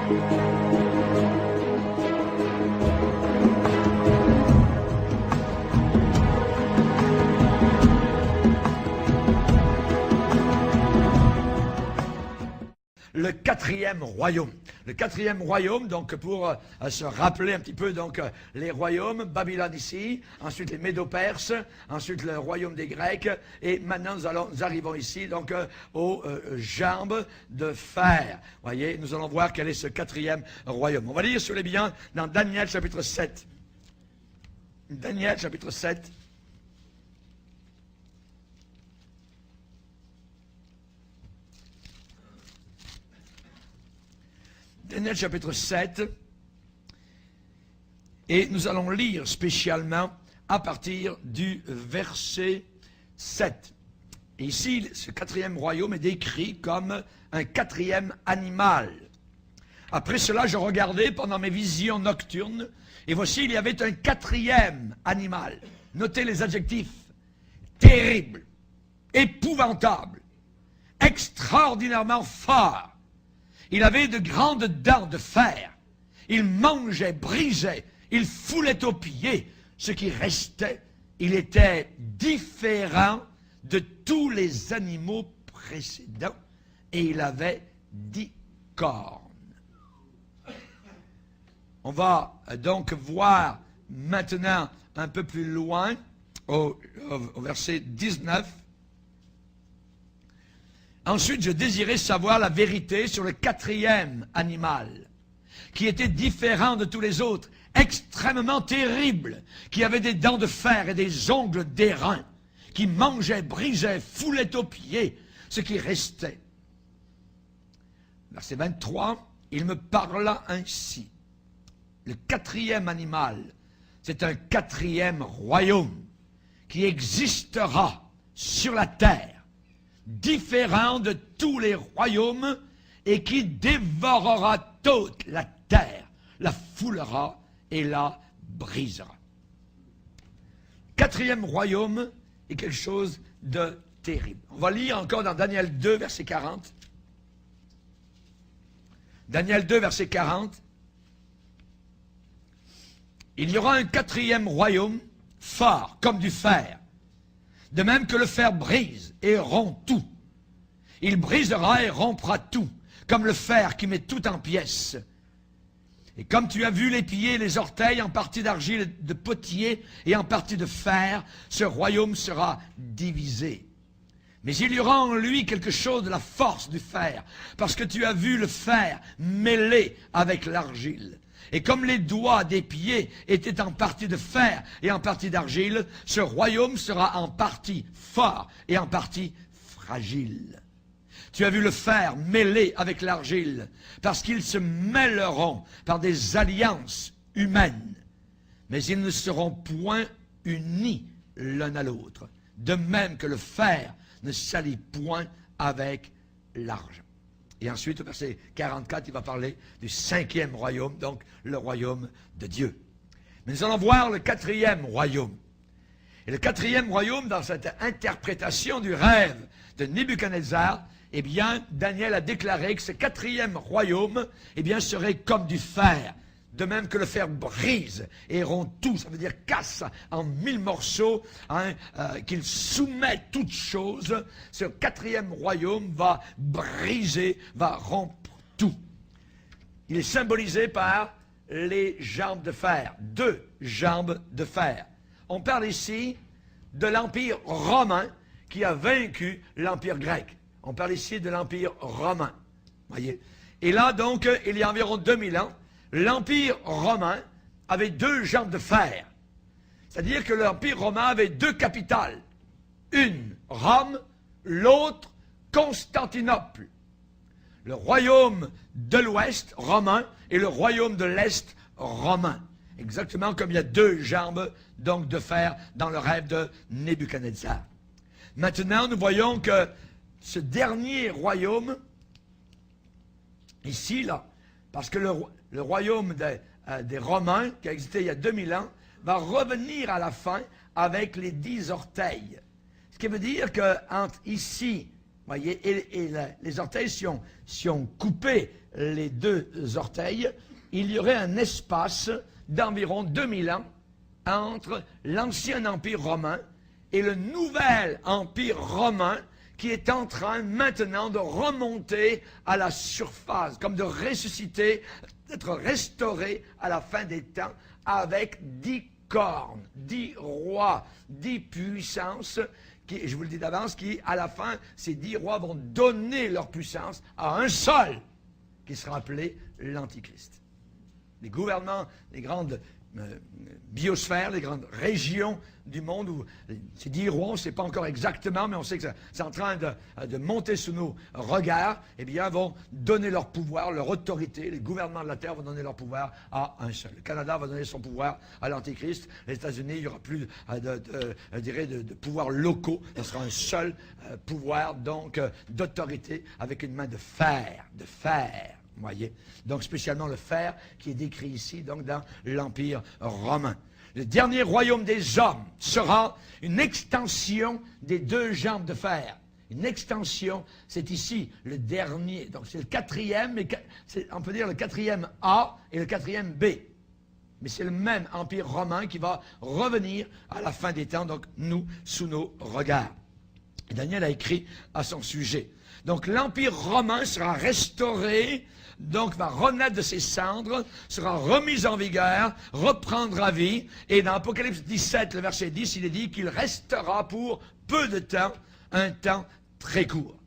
Le quatrième royaume. Le quatrième royaume, donc pour se rappeler un petit peu donc les royaumes, Babylone ici, ensuite les Médo-Perses, ensuite le royaume des Grecs, et maintenant nous arrivons ici donc aux jambes de fer. Voyez, nous allons voir quel est ce quatrième royaume. On va lire sur les biens dans Daniel chapitre 7. Daniel chapitre 7. Daniel chapitre 7, et nous allons lire spécialement à partir du verset 7. Et ici, ce quatrième royaume est décrit comme un quatrième animal. Après cela, je regardais pendant mes visions nocturnes, et voici, il y avait un quatrième animal. Notez les adjectifs. Terrible, épouvantable, extraordinairement fort. Il avait de grandes dents de fer. Il mangeait, brisait, il foulait aux pieds ce qui restait. Il était différent de tous les animaux précédents et il avait 10 cornes. On va donc voir maintenant un peu plus loin au verset 19. Ensuite, je désirais savoir la vérité sur le quatrième animal, qui était différent de tous les autres, extrêmement terrible, qui avait des dents de fer et des ongles d'airain, qui mangeait, brisait, foulait aux pieds ce qui restait. Verset 23, il me parla ainsi. Le quatrième animal, c'est un quatrième royaume qui existera sur la terre, différent de tous les royaumes, et qui dévorera toute la terre, la foulera et la brisera. Quatrième royaume est quelque chose de terrible. On va lire encore dans Daniel 2, verset 40. Daniel 2, verset 40. Il y aura un quatrième royaume, fort comme du fer, de même que le fer brise et rompt tout. Il brisera et rompra tout, comme le fer qui met tout en pièces. Et comme tu as vu les pieds et les orteils en partie d'argile de potier et en partie de fer, ce royaume sera divisé. Mais il y aura en lui quelque chose de la force du fer, parce que tu as vu le fer mêlé avec l'argile. Et comme les doigts des pieds étaient en partie de fer et en partie d'argile, ce royaume sera en partie fort et en partie fragile. Tu as vu le fer mêlé avec l'argile, parce qu'ils se mêleront par des alliances humaines. Mais ils ne seront point unis l'un à l'autre, de même que le fer ne s'allie point avec l'argent. Et ensuite, au verset 44, il va parler du cinquième royaume, donc le royaume de Dieu. Mais nous allons voir le quatrième royaume. Et le quatrième royaume, dans cette interprétation du rêve de Nebuchadnezzar, eh bien, Daniel a déclaré que ce quatrième royaume, eh bien, serait comme du fer. De même que le fer brise et rompt tout, ça veut dire casse en 1000 morceaux, hein, qu'il soumet toutes choses. Ce quatrième royaume va briser, va rompre tout. Il est symbolisé par les jambes de fer, 2 jambes de fer. On parle ici de l'Empire romain qui a vaincu l'Empire grec. On parle ici de l'Empire romain. Voyez. Et là, donc, il y a environ 2000 ans, l'Empire romain avait 2 jambes de fer. C'est-à-dire que l'Empire romain avait 2 capitales. Une, Rome, l'autre, Constantinople. Le royaume de l'Ouest, romain, et le royaume de l'Est, romain. Exactement comme il y a 2 jambes donc, de fer dans le rêve de Nebuchadnezzar. Maintenant, nous voyons que ce dernier royaume, ici, là, parce que le royaume des Romains, qui a existé il y a 2000 ans, va revenir à la fin avec les 10 orteils. Ce qui veut dire que entre ici, voyez, et les orteils, si on coupait les deux orteils, il y aurait un espace d'environ 2000 ans entre l'ancien empire romain et le nouvel empire romain qui est en train maintenant de remonter à la surface, comme de ressusciter, d'être restauré à la fin des temps avec 10 cornes, 10 rois, 10 puissances, qui, je vous le dis d'avance, qui à la fin, ces 10 rois vont donner leur puissance à un seul, qui sera appelé l'Antichrist. Les gouvernements, les grandes biosphères, les grandes régions du monde où ces 10 rois, on ne sait pas encore exactement, mais on sait que c'est en train de monter sous nos regards, eh bien, vont donner leur pouvoir, leur autorité. Les gouvernements de la terre vont donner leur pouvoir à un seul. Le Canada va donner son pouvoir à l'Antéchrist. Les États-Unis, il n'y aura plus de pouvoirs locaux. Ce sera un seul pouvoir, donc, d'autorité avec une main de fer, vous voyez. Donc, spécialement le fer qui est décrit ici, donc, dans l'Empire romain. Le dernier royaume des hommes sera une extension des 2 jambes de fer. Une extension, c'est ici le dernier. Donc, c'est le 4e, mais on peut dire le 4e A et le 4e B. Mais c'est le même empire romain qui va revenir à la fin des temps, donc, nous, sous nos regards. Et Daniel a écrit à son sujet. Donc, l'empire romain sera restauré, donc va renaître de ses cendres, sera remis en vigueur, reprendra vie. Et dans Apocalypse 17, le verset 10, il est dit qu'il restera pour peu de temps, un temps très court.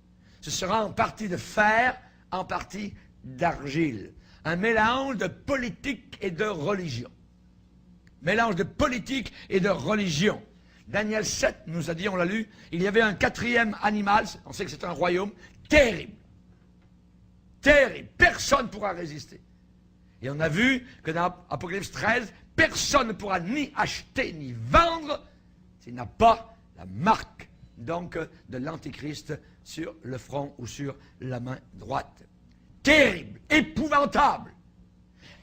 Ce sera en partie de fer, en partie d'argile. Un mélange de politique et de religion. Mélange de politique et de religion. Daniel 7 nous a dit, on l'a lu, il y avait un 4e animal, on sait que c'est un royaume terrible. Terrible. Personne ne pourra résister. Et on a vu que dans Apocalypse 13, personne ne pourra ni acheter ni vendre s'il n'a pas la marque donc de l'Antichrist sur le front ou sur la main droite. Terrible, épouvantable,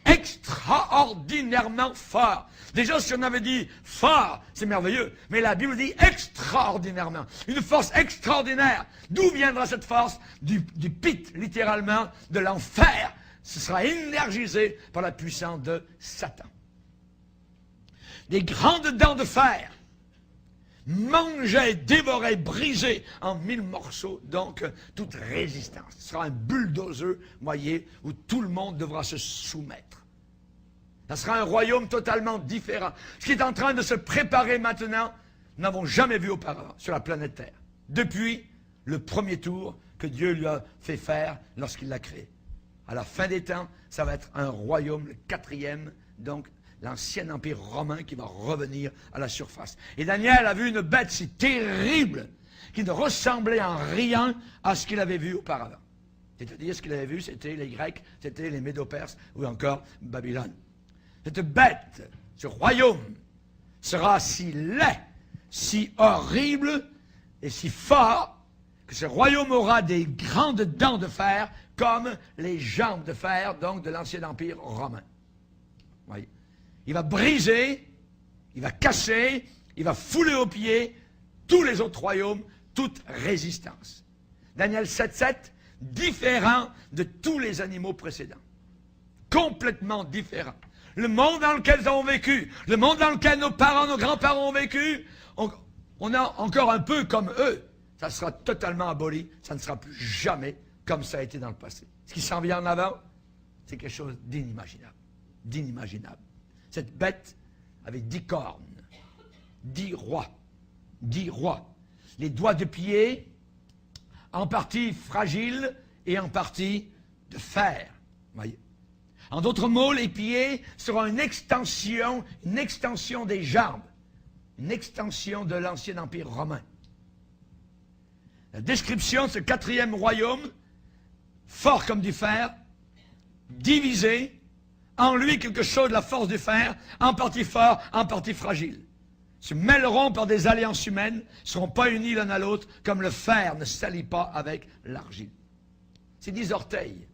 extraordinairement fort. Déjà, si on avait dit fort, c'est merveilleux, mais la Bible dit extraordinairement. Une force extraordinaire. D'où viendra cette force? Du pit, littéralement, de l'enfer. Ce sera énergisé par la puissance de Satan. Des grandes dents de fer mangeaient, dévoraient, brisaient en 1000 morceaux, donc toute résistance. Ce sera un bulldozer, voyez, où tout le monde devra se soumettre. Ça sera un royaume totalement différent. Ce qui est en train de se préparer maintenant, nous n'avons jamais vu auparavant sur la planète Terre. Depuis le premier tour que Dieu lui a fait faire lorsqu'il l'a créé. À la fin des temps, ça va être un royaume, le 4e, donc l'ancien empire romain qui va revenir à la surface. Et Daniel a vu une bête si terrible qui ne ressemblait en rien à ce qu'il avait vu auparavant. C'est-à-dire, ce qu'il avait vu, c'était les Grecs, c'était les Médo-Perses ou encore Babylone. Cette bête, ce royaume, sera si laid, si horrible et si fort que ce royaume aura des grandes dents de fer comme les jambes de fer, donc de l'ancien empire romain. Voyez. Il va briser, il va casser, il va fouler aux pieds tous les autres royaumes, toute résistance. Daniel 7,7, différent de tous les animaux précédents. Complètement différent. Le monde dans lequel nous avons vécu, le monde dans lequel nos parents, nos grands-parents ont vécu, on a encore un peu comme eux. Ça sera totalement aboli, ça ne sera plus jamais comme ça a été dans le passé. Ce qui s'en vient en avant, c'est quelque chose d'inimaginable. D'inimaginable. Cette bête avait 10 cornes, 10 rois, 10 rois. Les doigts de pied, en partie fragiles et en partie de fer. Voyez. En d'autres mots, les pieds seront une extension des jambes, une extension de l'ancien empire romain. La description de ce 4e royaume, fort comme du fer, divisé, en lui quelque chose de la force du fer, en partie fort, en partie fragile. Se mêleront par des alliances humaines, ne seront pas unis l'un à l'autre, comme le fer ne s'allie pas avec l'argile. Ces 10 orteils,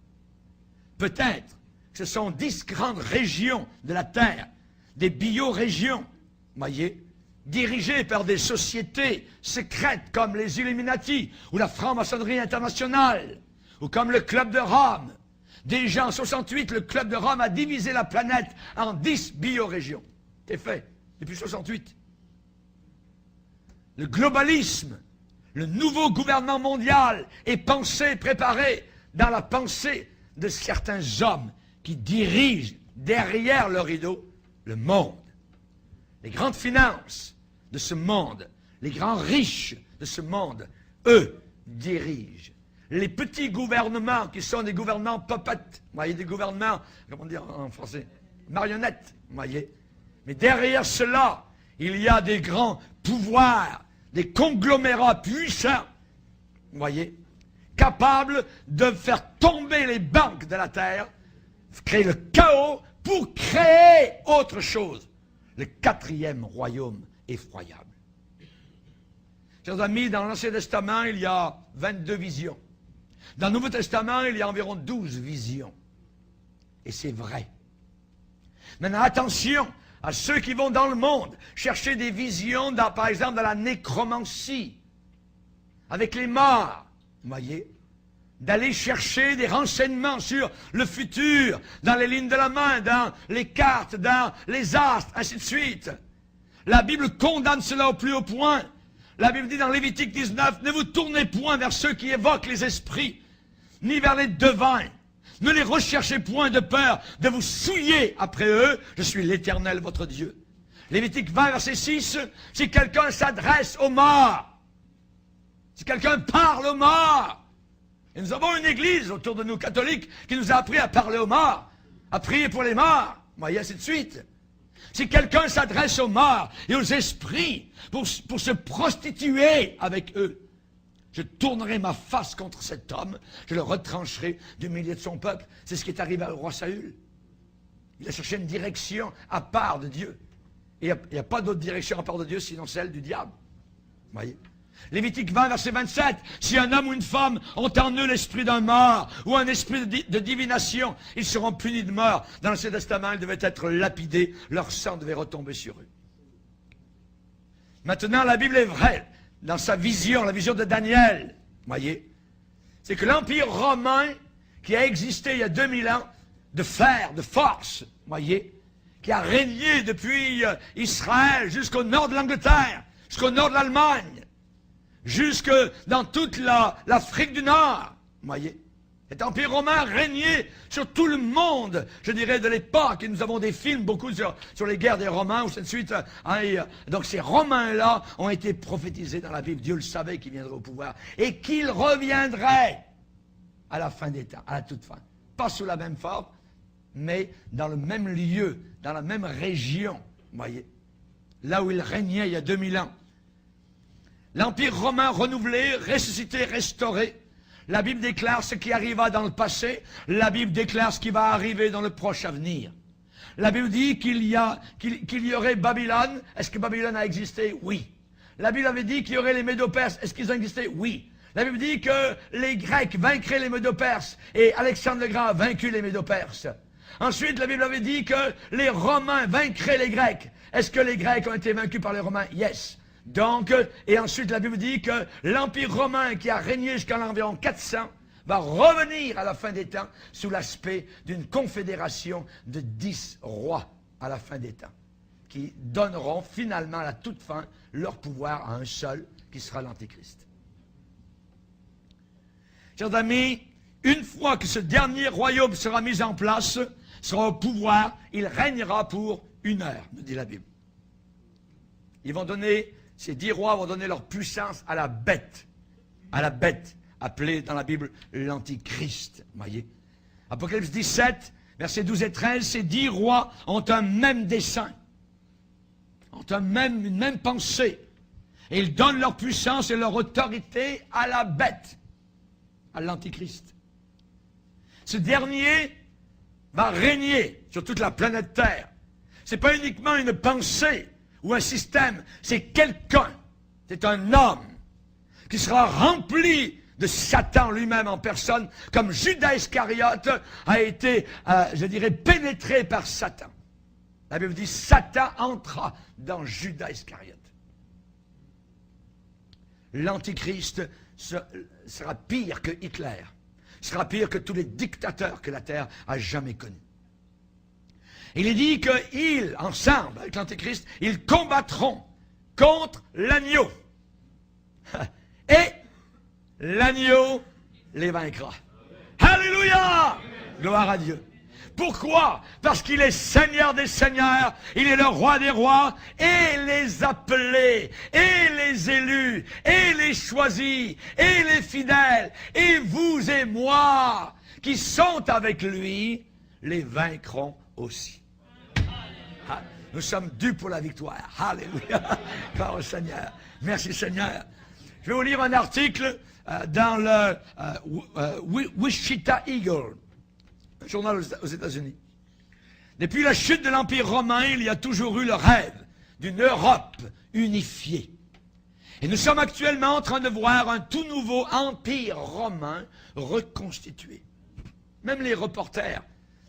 peut-être que ce sont 10 grandes régions de la terre, des biorégions, voyez, dirigées par des sociétés secrètes comme les Illuminati, ou la franc-maçonnerie internationale, ou comme le Club de Rome. Déjà en 68, le Club de Rome a divisé la planète en 10 biorégions. C'est fait depuis 68. Le globalisme, le nouveau gouvernement mondial est pensé, préparé dans la pensée de certains hommes qui dirigent derrière le rideau le monde. Les grandes finances de ce monde, les grands riches de ce monde, eux, dirigent. Les petits gouvernements qui sont des gouvernements puppets, vous voyez, des gouvernements, comment dire en français, marionnettes, vous voyez. Mais derrière cela, il y a des grands pouvoirs, des conglomérats puissants, vous voyez, capables de faire tomber les banques de la terre, créer le chaos pour créer autre chose. Le 4e royaume effroyable. Chers amis, dans l'Ancien Testament, il y a 22 visions. Dans le Nouveau Testament, il y a environ 12 visions. Et c'est vrai. Maintenant, attention à ceux qui vont dans le monde chercher des visions, par exemple, dans la nécromancie, avec les morts, vous voyez, d'aller chercher des renseignements sur le futur, dans les lignes de la main, dans les cartes, dans les astres, ainsi de suite. La Bible condamne cela au plus haut point. La Bible dit dans Lévitique 19, ne vous tournez point vers ceux qui évoquent les esprits, ni vers les devins. Ne les recherchez point de peur de vous souiller après eux. Je suis l'Éternel, votre Dieu. Lévitique 20, verset 6, si quelqu'un s'adresse aux morts, si quelqu'un parle aux morts, et nous avons une église autour de nous, catholiques, qui nous a appris à parler aux morts, à prier pour les morts, voyez, ainsi de suite. Si quelqu'un s'adresse aux morts et aux esprits pour se prostituer avec eux, je tournerai ma face contre cet homme, je le retrancherai du milieu de son peuple. C'est ce qui est arrivé au roi Saül. Il a cherché une direction à part de Dieu. Et il n'y a pas d'autre direction à part de Dieu sinon celle du diable. Vous voyez? Lévitique 20, verset 27, si un homme ou une femme ont en eux l'esprit d'un mort ou un esprit de divination, ils seront punis de mort. Dans l'Ancien Testament, ils devaient être lapidés, leur sang devait retomber sur eux. Maintenant, la Bible est vraie. Dans sa vision, la vision de Daniel, voyez, c'est que l'Empire romain, qui a existé il y a 2000 ans, de fer, de force, voyez, qui a régné depuis Israël jusqu'au nord de l'Angleterre, jusqu'au nord de l'Allemagne, jusque dans toute l'Afrique du Nord, voyez. Cet empire romain régnait sur tout le monde, je dirais, de l'époque. Et nous avons des films, beaucoup sur les guerres des Romains, ou ainsi de suite. Donc ces Romains-là ont été prophétisés dans la Bible. Dieu le savait qu'ils viendraient au pouvoir. Et qu'ils reviendraient à la fin des temps, à la toute fin. Pas sous la même forme, mais dans le même lieu, dans la même région, voyez. Là où il régnait il y a 2000 ans. L'Empire romain renouvelé, ressuscité, restauré. La Bible déclare ce qui arriva dans le passé. La Bible déclare ce qui va arriver dans le proche avenir. La Bible dit qu'il y aurait Babylone. Est-ce que Babylone a existé? Oui. La Bible avait dit qu'il y aurait les Médo-Perses. Est-ce qu'ils ont existé? Oui. La Bible dit que les Grecs vaincraient les Médo-Perses et Alexandre le Grand a vaincu les Médo-Perses. Ensuite, la Bible avait dit que les Romains vaincraient les Grecs. Est-ce que les Grecs ont été vaincus par les Romains? Yes. Donc, et ensuite la Bible dit que l'Empire romain qui a régné jusqu'à environ 400 va revenir à la fin des temps sous l'aspect d'une confédération de 10 rois à la fin des temps, qui donneront finalement à la toute fin leur pouvoir à un seul, qui sera l'Antéchrist. Chers amis, une fois que ce dernier royaume sera mis en place, sera au pouvoir, il régnera pour 1 heure, nous dit la Bible. Ils vont donner... Ces 10 rois vont donner leur puissance à la bête, appelée dans la Bible l'Antichrist. Voyez. Apocalypse 17, versets 12 et 13, ces 10 rois ont un même dessein, ont une même pensée. Et ils donnent leur puissance et leur autorité à la bête, à l'Antichrist. Ce dernier va régner sur toute la planète Terre. Ce n'est pas uniquement une pensée ou un système, c'est quelqu'un, c'est un homme qui sera rempli de Satan lui-même en personne, comme Judas Iscariote a été, je dirais, pénétré par Satan. La Bible dit, Satan entra dans Judas Iscariote. L'Antichrist sera pire que Hitler. sera pire que tous les dictateurs que la terre a jamais connus. Il est dit qu'ils, ensemble avec l'Antéchrist, ils combattront contre l'agneau. Et l'agneau les vaincra. Alléluia! Gloire à Dieu. Pourquoi? Parce qu'il est Seigneur des Seigneurs, il est le Roi des Rois, et les appelés, et les élus, et les choisis, et les fidèles, et vous et moi, qui sont avec lui, les vaincront aussi. Nous sommes dus pour la victoire. Alléluia. Gloire au Seigneur. Merci Seigneur. Je vais vous lire un article dans le Wichita Eagle, un journal aux États-Unis. Depuis la chute de l'Empire romain, il y a toujours eu le rêve d'une Europe unifiée. Et nous sommes actuellement en train de voir un tout nouveau empire romain reconstitué. Même les reporters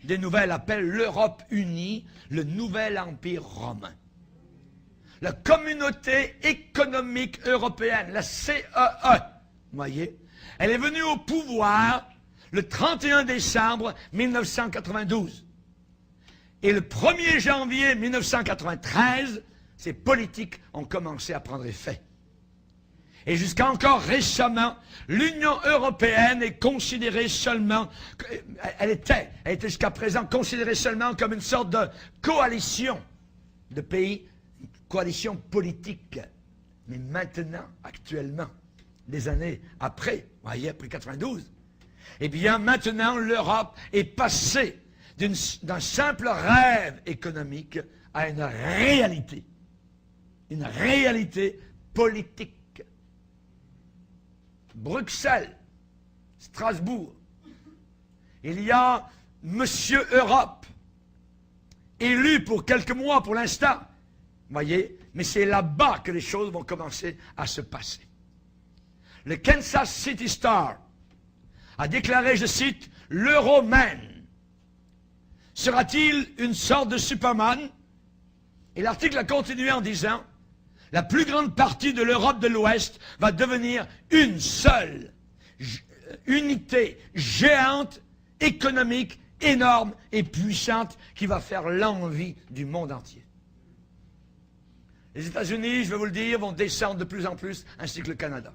des nouvelles appellent l'Europe unie le nouvel empire romain. La communauté économique européenne, la CEE, vous voyez, elle est venue au pouvoir le 31 décembre 1992. Et le 1er janvier 1993, ces politiques ont commencé à prendre effet. Et jusqu'à encore récemment, l'Union européenne est considérée seulement, elle était jusqu'à présent considérée seulement comme une sorte de coalition de pays, une coalition politique. Mais maintenant, actuellement, des années après, vous voyez, après 92, eh bien maintenant l'Europe est passée d'un simple rêve économique à une réalité politique. Bruxelles, Strasbourg, il y a Monsieur Europe, élu pour quelques mois pour l'instant, voyez, mais c'est là-bas que les choses vont commencer à se passer. Le Kansas City Star a déclaré, je cite, « L'Euroman sera-t-il une sorte de Superman ?» Et l'article a continué en disant, la plus grande partie de l'Europe de l'Ouest va devenir une seule unité géante, économique, énorme et puissante qui va faire l'envie du monde entier. Les États-Unis, je vais vous le dire, vont descendre de plus en plus, ainsi que le Canada.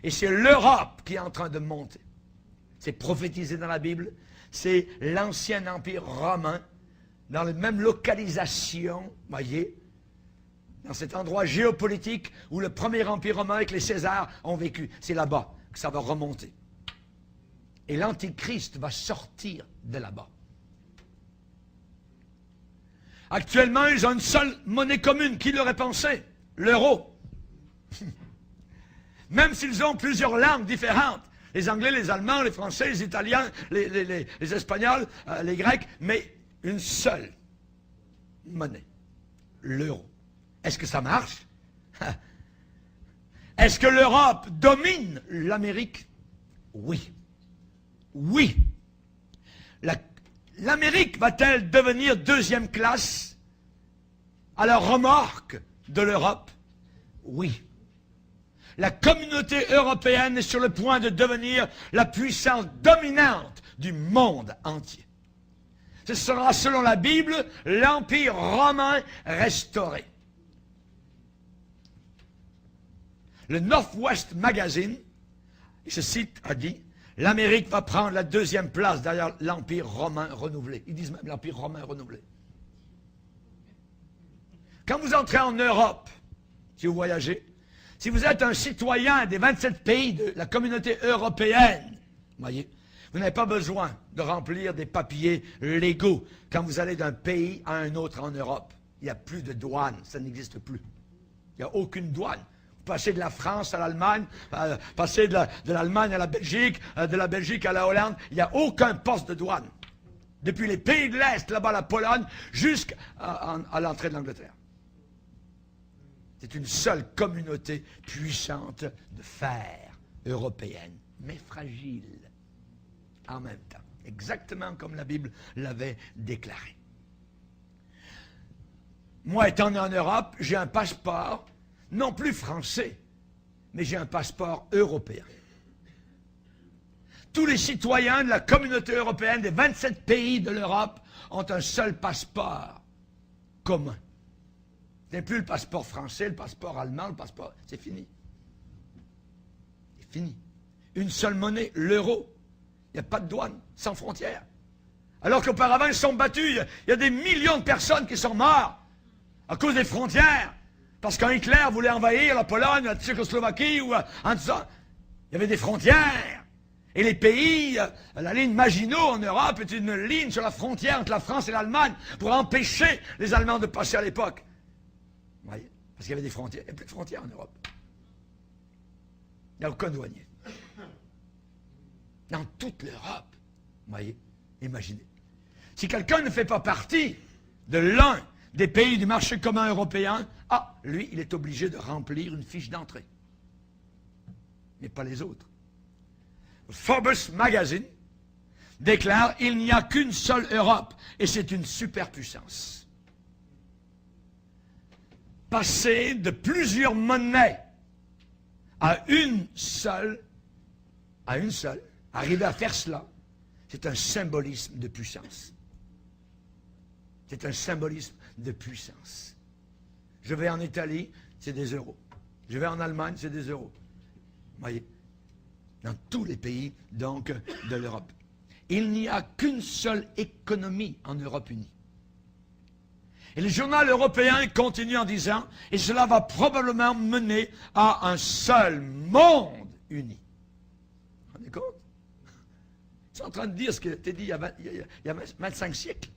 Et c'est l'Europe qui est en train de monter. C'est prophétisé dans la Bible. C'est l'ancien empire romain, dans les mêmes localisations, voyez, dans cet endroit géopolitique où le premier empire romain avec les Césars ont vécu. C'est là-bas que ça va remonter. Et l'Antichrist va sortir de là-bas. Actuellement, ils ont une seule monnaie commune. Qui l'aurait pensé? L'euro. Même s'ils ont plusieurs langues différentes. Les Anglais, les Allemands, les Français, les Italiens, les Espagnols, les Grecs. Mais une seule monnaie. L'euro. Est-ce que ça marche? Est-ce que l'Europe domine l'Amérique? Oui. Oui. L'Amérique va-t-elle devenir deuxième classe à la remorque de l'Europe? Oui. La communauté européenne est sur le point de devenir la puissance dominante du monde entier. Ce sera, selon la Bible, l'Empire romain restauré. Le Northwest Magazine, je cite, a dit, l'Amérique va prendre la deuxième place derrière l'Empire romain renouvelé. Ils disent même l'Empire romain renouvelé. Quand vous entrez en Europe, si vous voyagez, si vous êtes un citoyen des 27 pays de la communauté européenne, voyez, vous n'avez pas besoin de remplir des papiers légaux quand vous allez d'un pays à un autre en Europe. Il n'y a plus de douane, ça n'existe plus. Il n'y a aucune douane. Passer de la France à l'Allemagne, passer de l'Allemagne à la Belgique, de la Belgique à la Hollande, il n'y a aucun poste de douane. Depuis les pays de l'Est, là-bas la Pologne, jusqu'à l'entrée de l'Angleterre. C'est une seule communauté puissante de fer européenne, mais fragile en même temps. Exactement comme la Bible l'avait déclaré. Moi, étant né en Europe, j'ai un passeport non plus français, mais j'ai un passeport européen. tous les citoyens de la communauté européenne, des 27 pays de l'Europe, ont un seul passeport commun. Ce n'est plus le passeport français, le passeport allemand, le passeport... C'est fini. C'est fini. Une seule monnaie, l'euro. Il n'y a pas de douane, sans frontières. Alors qu'auparavant, ils se sont battus. Il y a des millions de personnes qui sont mortes à cause des frontières. Parce quand Hitler voulait envahir la Pologne, la Tchécoslovaquie, ou en disant, il y avait des frontières. Et les pays, la ligne Maginot en Europe est une ligne sur la frontière entre la France et l'Allemagne pour empêcher les Allemands de passer à l'époque. Vous voyez? Parce qu'il y avait des frontières. Il n'y a plus de frontières en Europe. Il n'y a aucun douanier. Dans toute l'Europe. Vous voyez? Imaginez. Si quelqu'un ne fait pas partie de l'un des pays du marché commun européen, lui, il est obligé de remplir une fiche d'entrée. Mais pas les autres. Forbes Magazine déclare il n'y a qu'une seule Europe et c'est une superpuissance. Passer de plusieurs monnaies à une seule, arriver à faire cela, c'est un symbolisme de puissance. C'est un symbolisme de puissance. Je vais en Italie, c'est des euros. Je vais en Allemagne, c'est des euros. Vous voyez? Dans tous les pays, donc, de l'Europe. Il n'y a qu'une seule économie en Europe unie. Et le journal européen continue en disant, et cela va probablement mener à un seul monde uni. Vous vous rendez compte? Ils sont en train de dire ce qui a été dit il y a 25 siècles.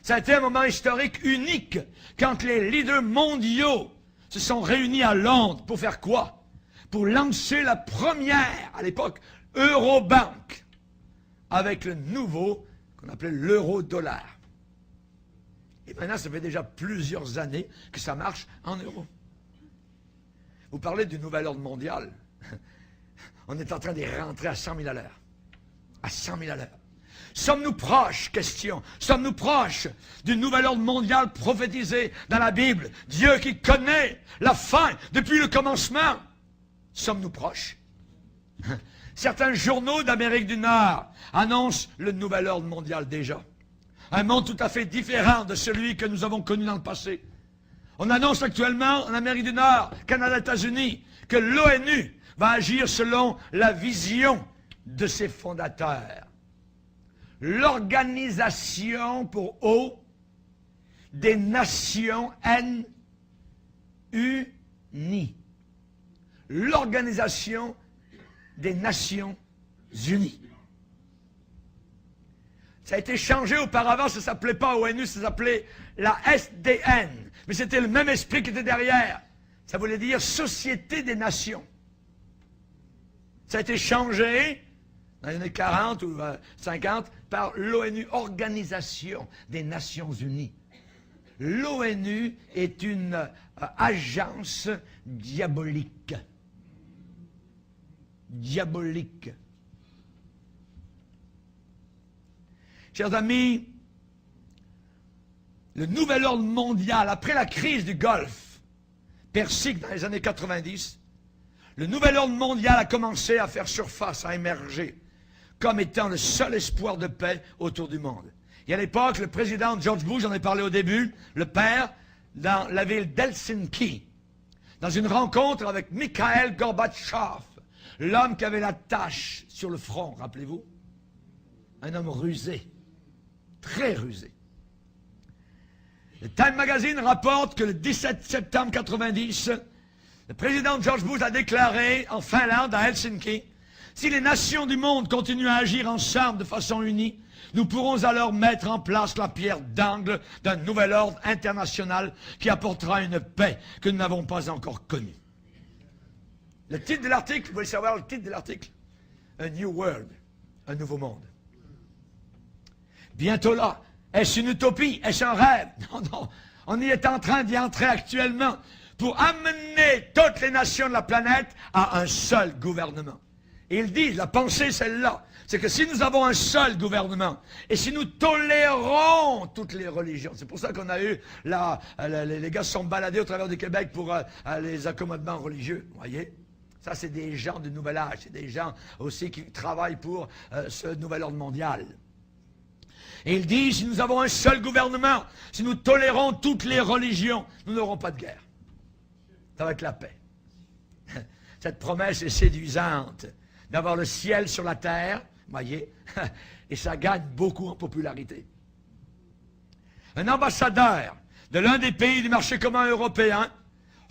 Ça a été un moment historique unique quand les leaders mondiaux se sont réunis à Londres pour faire quoi? Pour lancer la première, à l'époque, Eurobank, avec le nouveau, qu'on appelait l'euro-dollar. Et maintenant, ça fait déjà plusieurs années que ça marche en euros. Vous parlez du nouvel ordre mondial. On est en train d'y rentrer à 100 000 à l'heure. À 100 000 à l'heure. Sommes-nous proches, question, sommes-nous proches du nouvel ordre mondial prophétisé dans la Bible? Dieu qui connaît la fin depuis le commencement. Sommes-nous proches? Certains journaux d'Amérique du Nord annoncent le nouvel ordre mondial déjà. Un monde tout à fait différent de celui que nous avons connu dans le passé. On annonce actuellement en Amérique du Nord, Canada, États-Unis, que l'ONU va agir selon la vision de ses fondateurs. L'Organisation pour eau des Nations Unies. L'Organisation des Nations Unies. Ça a été changé auparavant, ça ne s'appelait pas ONU, ça s'appelait la SDN. Mais c'était le même esprit qui était derrière. Ça voulait dire Société des Nations. Ça a été changé dans les années 40 ou 50 par l'ONU, Organisation des Nations Unies. L'ONU est une agence diabolique. Diabolique. Chers amis, le nouvel ordre mondial, après la crise du Golfe Persique dans les années 90, le nouvel ordre mondial a commencé à faire surface, à émerger, comme étant le seul espoir de paix autour du monde. Et à l'époque, le président George Bush, j'en ai parlé au début, le père, dans la ville d'Helsinki, dans une rencontre avec Mikhail Gorbatchev, l'homme qui avait la tache sur le front, rappelez-vous? Un homme rusé, très rusé. Le Time Magazine rapporte que le 17 septembre 90, le président George Bush a déclaré en Finlande, à Helsinki, si les nations du monde continuent à agir ensemble de façon unie, nous pourrons alors mettre en place la pierre d'angle d'un nouvel ordre international qui apportera une paix que nous n'avons pas encore connue. Le titre de l'article, vous voulez savoir le titre de l'article? A New World, un nouveau monde. Bientôt là, est-ce une utopie? Est-ce un rêve? Non, non, on y est en train d'y entrer actuellement pour amener toutes les nations de la planète à un seul gouvernement. Et ils disent, la pensée est celle-là, c'est que si nous avons un seul gouvernement, et si nous tolérons toutes les religions, c'est pour ça qu'on a eu, les gars se sont baladés au travers du Québec pour les accommodements religieux, vous voyez? Ça, c'est des gens du nouvel âge. C'est des gens aussi qui travaillent pour ce nouvel ordre mondial. Et il dit, si nous avons un seul gouvernement, si nous tolérons toutes les religions, nous n'aurons pas de guerre. Ça va être la paix. Cette promesse est séduisante d'avoir le ciel sur la terre, voyez, et ça gagne beaucoup en popularité. Un ambassadeur de l'un des pays du marché commun européen,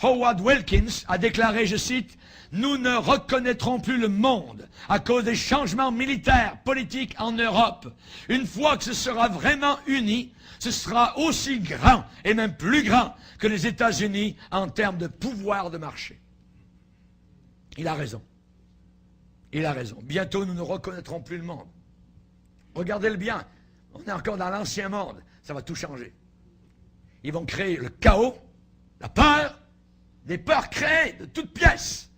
Howard Wilkins, a déclaré, je cite, « Nous ne reconnaîtrons plus le monde à cause des changements militaires, politiques en Europe. Une fois que ce sera vraiment uni, ce sera aussi grand et même plus grand que les États-Unis en termes de pouvoir de marché. » Il a raison. Il a raison. Bientôt, nous ne reconnaîtrons plus le monde. Regardez-le bien. On est encore dans l'ancien monde. Ça va tout changer. Ils vont créer le chaos, la peur, des peurs créées de toutes pièces,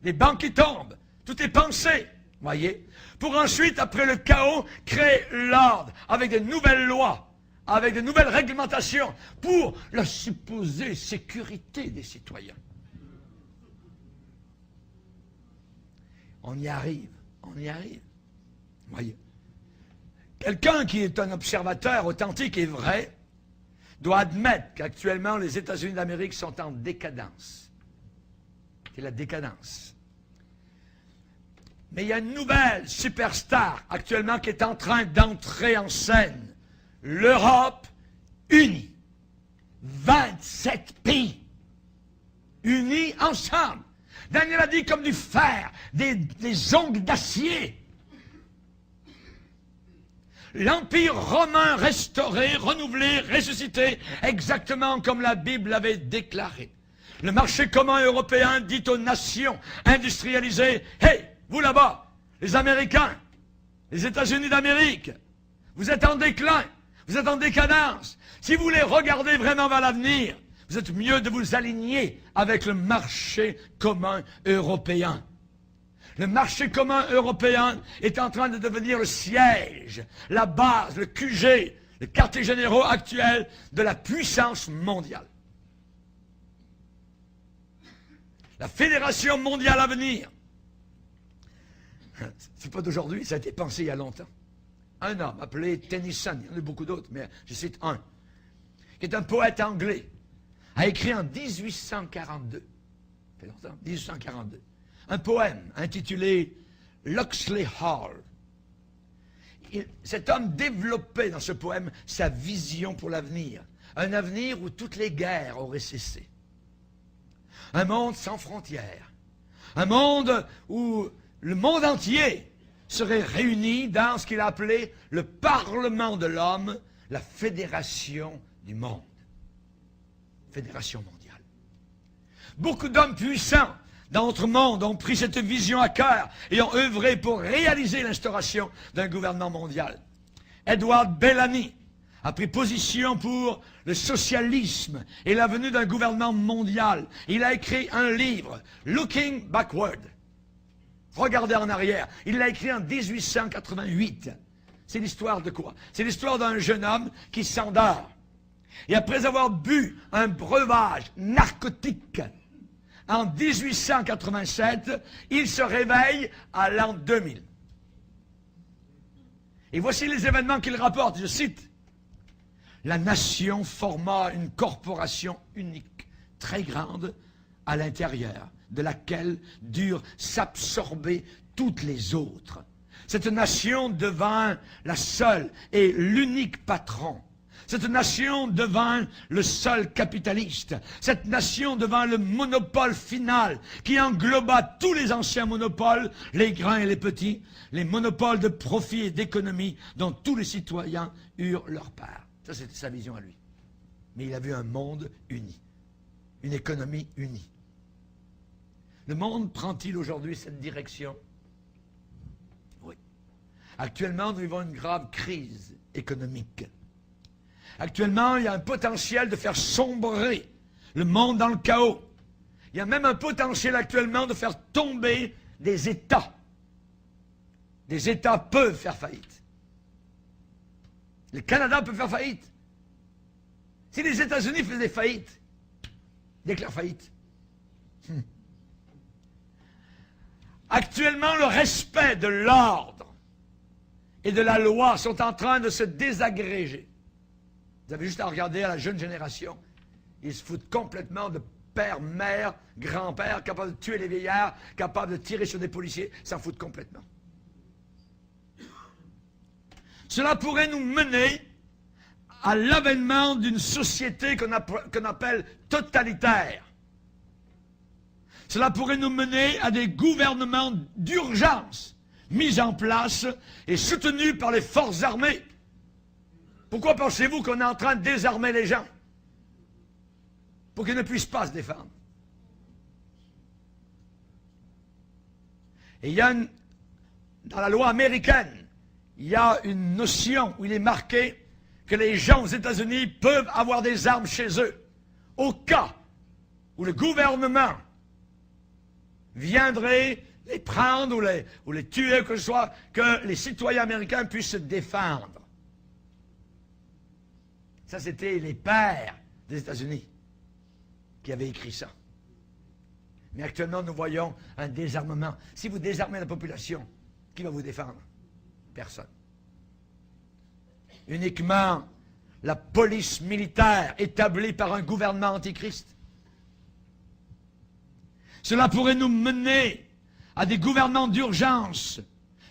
des banques qui tombent, toutes les pensées, voyez, pour ensuite, après le chaos, créer l'ordre avec de nouvelles lois, avec de nouvelles réglementations pour la supposée sécurité des citoyens. On y arrive, on y arrive. Voyez. Quelqu'un qui est un observateur authentique et vrai doit admettre qu'actuellement les États-Unis d'Amérique sont en décadence. C'est la décadence. Mais il y a une nouvelle superstar actuellement qui est en train d'entrer en scène. L'Europe unie. 27 pays unis ensemble. Daniel a dit comme du fer, des ongles d'acier. L'Empire romain restauré, renouvelé, ressuscité, exactement comme la Bible l'avait déclaré. Le marché commun européen dit aux nations industrialisées, « Hey, vous là-bas, les Américains, les États-Unis d'Amérique, vous êtes en déclin, vous êtes en décadence. Si vous voulez regarder vraiment vers l'avenir, vous êtes mieux de vous aligner avec le marché commun européen. » Le marché commun européen est en train de devenir le siège, la base, le QG, le quartier généraux actuel de la puissance mondiale. La fédération mondiale à venir. C'est pas d'aujourd'hui, ça a été pensé il y a longtemps. Un homme appelé Tennyson, il y en a beaucoup d'autres, mais je cite un, qui est un poète anglais, a écrit en 1842, ça fait longtemps, 1842, un poème intitulé Locksley Hall. Cet homme développait dans ce poème sa vision pour l'avenir. Un avenir où toutes les guerres auraient cessé. Un monde sans frontières. Un monde où le monde entier serait réuni dans ce qu'il a appelé le Parlement de l'homme, la fédération du monde. Fédération mondiale. Beaucoup d'hommes puissants dans notre monde ont pris cette vision à cœur et ont œuvré pour réaliser l'instauration d'un gouvernement mondial. Edward Bellamy a pris position pour le socialisme et la venue d'un gouvernement mondial. Il a écrit un livre, Looking Backward. Regardez en arrière. Il l'a écrit en 1888. C'est l'histoire de quoi? C'est l'histoire d'un jeune homme qui s'endort. Et après avoir bu un breuvage narcotique, en 1887, il se réveille à l'an 2000. Et voici les événements qu'il rapporte, je cite. La nation forma une corporation unique, très grande, à l'intérieur, de laquelle durent s'absorber toutes les autres. Cette nation devint la seule et l'unique patron. Cette nation devint le seul capitaliste. Cette nation devint le monopole final qui engloba tous les anciens monopoles, les grands et les petits, les monopoles de profit et d'économie dont tous les citoyens eurent leur part. Ça, c'était sa vision à lui. Mais il a vu un monde uni, une économie unie. Le monde prend-il aujourd'hui cette direction? Oui. Actuellement, nous vivons une grave crise économique. Actuellement, il y a un potentiel de faire sombrer le monde dans le chaos. Il y a même un potentiel actuellement de faire tomber des États. Des États peuvent faire faillite. Le Canada peut faire faillite. Si les États-Unis faisaient faillite, déclarent faillite. Actuellement, le respect de l'ordre et de la loi sont en train de se désagréger. Vous avez juste à regarder à la jeune génération. Ils se foutent complètement de père, mère, grand-père, capable de tuer les vieillards, capable de tirer sur des policiers. S'en foutent complètement. Cela pourrait nous mener à l'avènement d'une société qu'on appelle totalitaire. Cela pourrait nous mener à des gouvernements d'urgence mis en place et soutenus par les forces armées. Pourquoi pensez-vous qu'on est en train de désarmer les gens? Pour qu'ils ne puissent pas se défendre. Et il y a dans la loi américaine, il y a une notion où il est marqué que les gens aux États-Unis peuvent avoir des armes chez eux, au cas où le gouvernement viendrait les prendre ou les tuer, que ce soit, que les citoyens américains puissent se défendre. Ça, c'était les pères des États-Unis qui avaient écrit ça. Mais actuellement, nous voyons un désarmement. Si vous désarmez la population, qui va vous défendre? Personne. Uniquement la police militaire établie par un gouvernement antichrist. Cela pourrait nous mener à des gouvernements d'urgence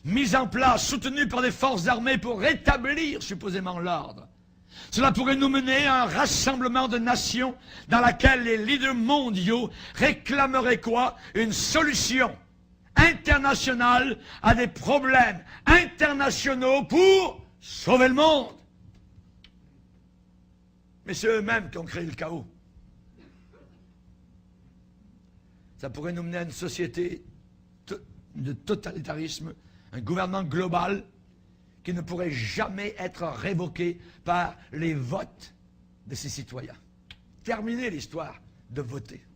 mis en place, soutenus par des forces armées pour rétablir supposément l'ordre. Cela pourrait nous mener à un rassemblement de nations dans laquelle les leaders mondiaux réclameraient quoi? Une solution internationale à des problèmes internationaux pour sauver le monde. Mais c'est eux-mêmes qui ont créé le chaos. Ça pourrait nous mener à une société de totalitarisme, un gouvernement global qui ne pourrait jamais être révoqué par les votes de ses citoyens. Terminez l'histoire de voter.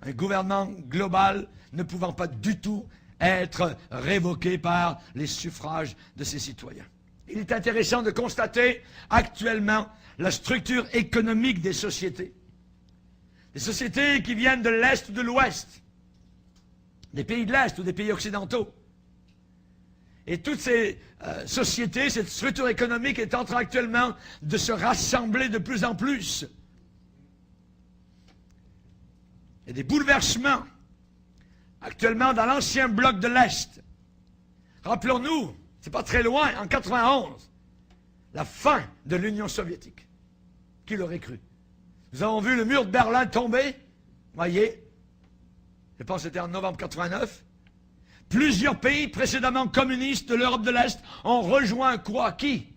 Un gouvernement global ne pouvant pas du tout être révoqué par les suffrages de ses citoyens. Il est intéressant de constater actuellement la structure économique des sociétés. Des sociétés qui viennent de l'Est ou de l'Ouest, des pays de l'Est ou des pays occidentaux. Et toutes ces sociétés, cette structure économique est en train actuellement de se rassembler de plus en plus. Il y a des bouleversements actuellement dans l'ancien bloc de l'Est. Rappelons-nous, c'est pas très loin, en 91, la fin de l'Union soviétique. Qui l'aurait cru? Nous avons vu le mur de Berlin tomber, voyez, je pense que c'était en novembre 89. Plusieurs pays précédemment communistes de l'Europe de l'Est ont rejoint quoi? Qui?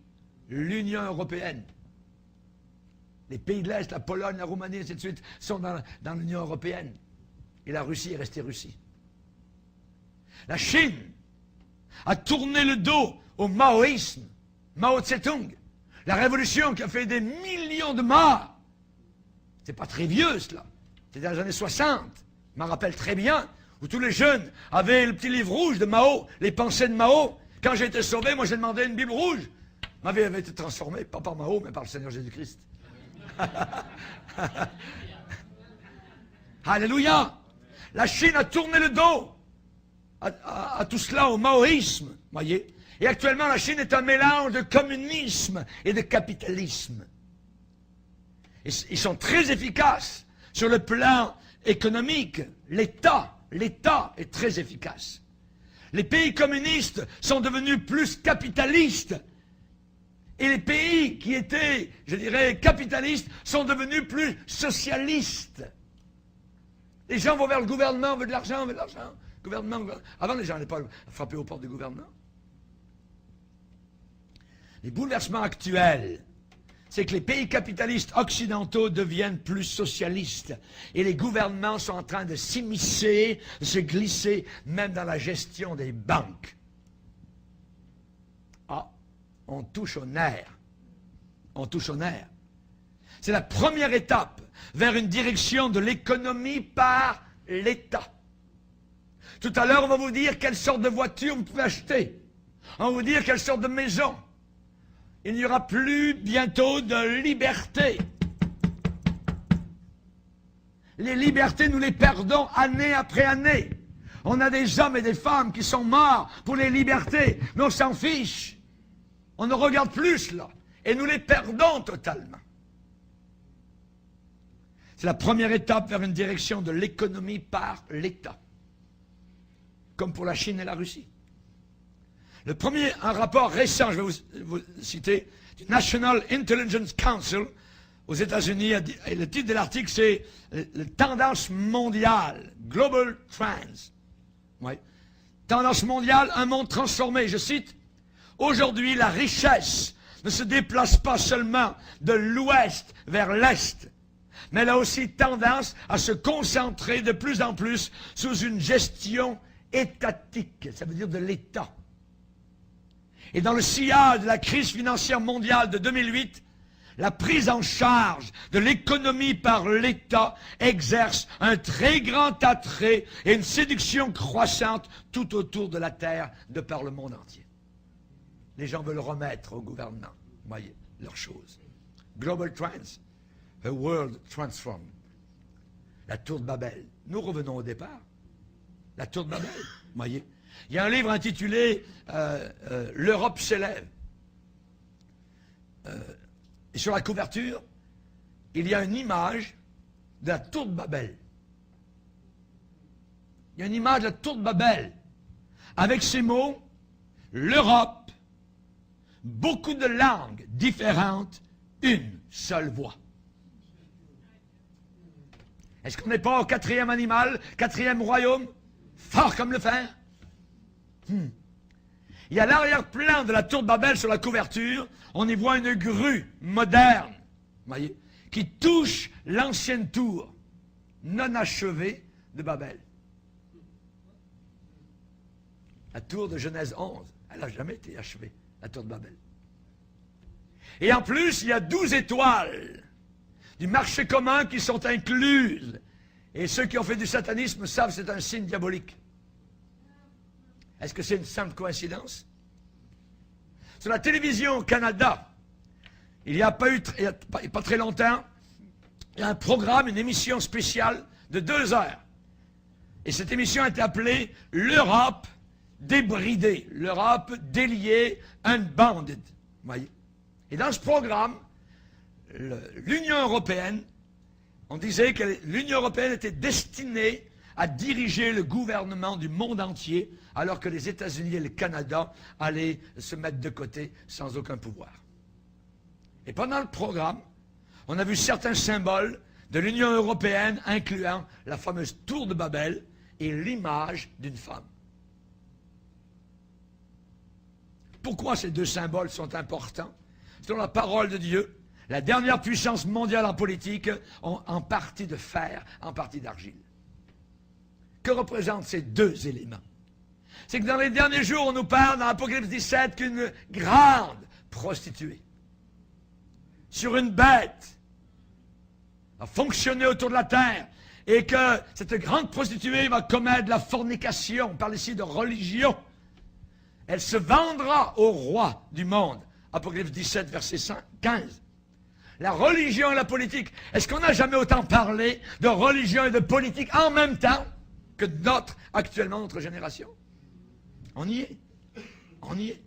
L'Union européenne. Les pays de l'Est, la Pologne, la Roumanie, et ainsi de suite, sont dans l'Union européenne. Et la Russie est restée Russie. La Chine a tourné le dos au maoïsme, Mao Tse-tung, la révolution qui a fait des millions de morts. C'est pas très vieux, cela. C'était dans les années 60. Je m'en rappelle très bien, où tous les jeunes avaient le petit livre rouge de Mao, les pensées de Mao. Quand j'ai été sauvé, moi j'ai demandé une Bible rouge. Ma vie avait été transformée, pas par Mao, mais par le Seigneur Jésus-Christ. Alléluia! La Chine a tourné le dos à tout cela, au maoïsme, voyez. Et actuellement, la Chine est un mélange de communisme et de capitalisme. Et ils sont très efficaces sur le plan économique. L'État est très efficace. Les pays communistes sont devenus plus capitalistes. Et les pays qui étaient, je dirais, capitalistes sont devenus plus socialistes. Les gens vont vers le gouvernement, on veut de l'argent, on veut de l'argent. Gouvernement. Avant, les gens n'allaient pas frapper aux portes du gouvernement. Les bouleversements actuels, c'est que les pays capitalistes occidentaux deviennent plus socialistes. Et les gouvernements sont en train de s'immiscer, de se glisser, même dans la gestion des banques. Ah, on touche au nerf. On touche au nerf. C'est la première étape vers une direction de l'économie par l'État. Tout à l'heure, on va vous dire quelle sorte de voiture vous pouvez acheter. On va vous dire quelle sorte de maison. Il n'y aura plus bientôt de liberté. Les libertés, nous les perdons année après année. On a des hommes et des femmes qui sont morts pour les libertés, mais on s'en fiche. On ne regarde plus cela. Et nous les perdons totalement. C'est la première étape vers une direction de l'économie par l'État. Comme pour la Chine et la Russie. Un rapport récent, je vais vous citer, du National Intelligence Council aux États-Unis, et le titre de l'article, c'est « Tendance mondiale », Global Trends. Ouais. Tendance mondiale, un monde transformé. Je cite, « Aujourd'hui, la richesse ne se déplace pas seulement de l'ouest vers l'est, mais elle a aussi tendance à se concentrer de plus en plus sous une gestion étatique, ça veut dire de l'État. Et dans le sillage de la crise financière mondiale de 2008, la prise en charge de l'économie par l'État exerce un très grand attrait et une séduction croissante tout autour de la Terre, de par le monde entier. Les gens veulent remettre au gouvernement, voyez, leurs choses. Global Trends, a World Transformed. La tour de Babel. Nous revenons au départ. La tour de Babel, voyez. Il y a un livre intitulé L'Europe s'élève. Et sur la couverture, il y a une image de la tour de Babel. Il y a une image de la tour de Babel, avec ces mots, l'Europe, beaucoup de langues différentes, une seule voix. Est-ce qu'on n'est pas au quatrième animal, quatrième royaume, fort comme le fer? Il y a l'arrière-plan de la tour de Babel sur la couverture. On y voit une grue moderne, voyez, qui touche l'ancienne tour non achevée de Babel. La tour de Genèse 11, elle n'a jamais été achevée, la tour de Babel. Et en plus, il y a 12 étoiles du marché commun qui sont incluses. Et ceux qui ont fait du satanisme savent que c'est un signe diabolique. Est-ce que c'est une simple coïncidence? Sur la télévision au Canada, il n'y a pas très longtemps, il y a un programme, une émission spéciale de 2 heures. Et cette émission a été appelée « L'Europe débridée », l'Europe déliée, unbounded. Voyez. Et dans ce programme, l'Union européenne, on disait que l'Union européenne était destinée à diriger le gouvernement du monde entier, alors que les États-Unis et le Canada allaient se mettre de côté sans aucun pouvoir. Et pendant le programme, on a vu certains symboles de l'Union européenne, incluant la fameuse tour de Babel et l'image d'une femme. Pourquoi ces 2 symboles sont importants? Selon la parole de Dieu, la dernière puissance mondiale en politique, en partie de fer, en partie d'argile. Que représentent ces 2 éléments? C'est que dans les derniers jours, on nous parle dans l'Apocalypse 17 qu'une grande prostituée sur une bête a fonctionné autour de la terre et que cette grande prostituée va commettre la fornication. On parle ici de religion. Elle se vendra au roi du monde. Apocalypse 17, verset 15. La religion et la politique. Est-ce qu'on n'a jamais autant parlé de religion et de politique en même temps que actuellement notre génération? On y est. On y est.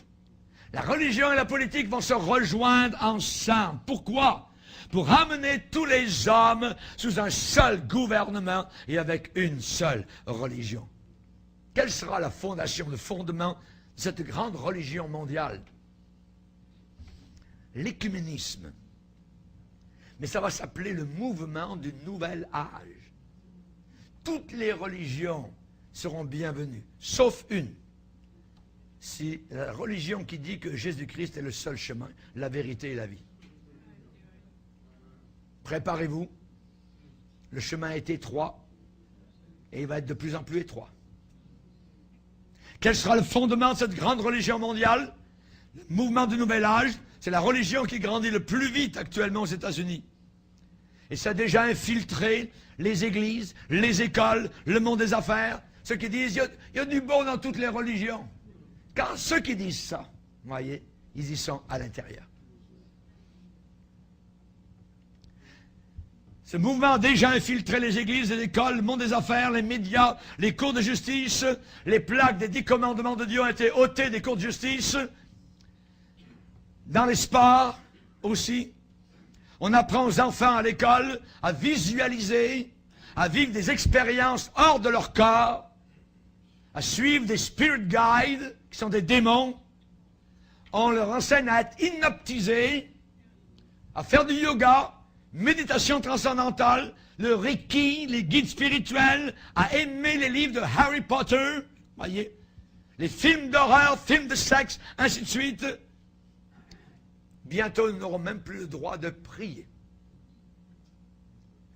La religion et la politique vont se rejoindre ensemble. Pourquoi? Pour amener tous les hommes sous un seul gouvernement et avec une seule religion. Quelle sera la fondation, le fondement de cette grande religion mondiale? L'écuménisme. Mais ça va s'appeler le mouvement du nouvel âge. Toutes les religions seront bienvenues, sauf une. C'est la religion qui dit que Jésus-Christ est le seul chemin, la vérité et la vie. Préparez-vous. Le chemin est étroit et il va être de plus en plus étroit. Quel sera le fondement de cette grande religion mondiale? Le mouvement du nouvel âge, c'est la religion qui grandit le plus vite actuellement aux États-Unis. Et ça a déjà infiltré les églises, les écoles, le monde des affaires. Ceux qui disent, il y a du bon dans toutes les religions. Car ceux qui disent ça, vous voyez, ils y sont à l'intérieur. Ce mouvement a déjà infiltré les églises, les écoles, le monde des affaires, les médias, les cours de justice. Les plaques des 10 commandements de Dieu ont été ôtées des cours de justice. Dans les sports aussi. On apprend aux enfants à l'école à visualiser, à vivre des expériences hors de leur corps, à suivre des spirit guides, qui sont des démons. On leur enseigne à être hypnotisés, à faire du yoga, méditation transcendantale, le Reiki, les guides spirituels, à aimer les livres de Harry Potter, voyez, les films d'horreur, films de sexe, ainsi de suite. Bientôt, nous n'aurons même plus le droit de prier.